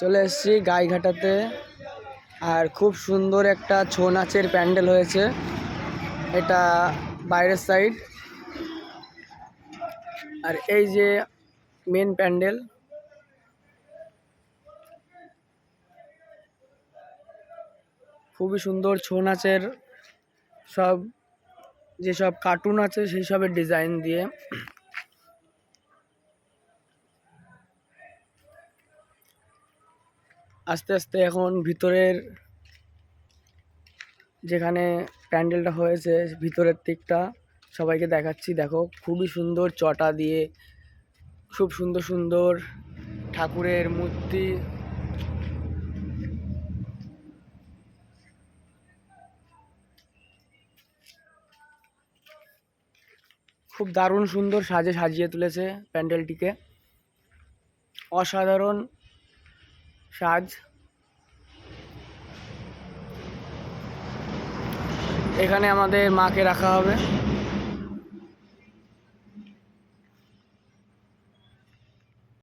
চলে এসেছি গাইঘাটাতে, আর খুব সুন্দর একটা ছৌ নাচের প্যান্ডেল হয়েছে। এটা বাইরের সাইড, আর এই যে মেন প্যান্ডেল। খুবই সুন্দর ছৌ নাচের সব যেসব কার্টুন আছে সেই সবের ডিজাইন দিয়ে। আস্তে আস্তে এখন ভিতরের যেখানে প্যান্ডেলটা হয়েছে ভিতরের দিকটা সবাইকে দেখাচ্ছি। দেখো খুবই সুন্দর চটা দিয়ে খুব সুন্দর সুন্দর ঠাকুরের মূর্তি। খুব দারুণ সুন্দর সাজিয়ে তুলেছে প্যান্ডেলটিকে, অসাধারণ সাজ। এখানে আমাদের মাকে রাখা হবে।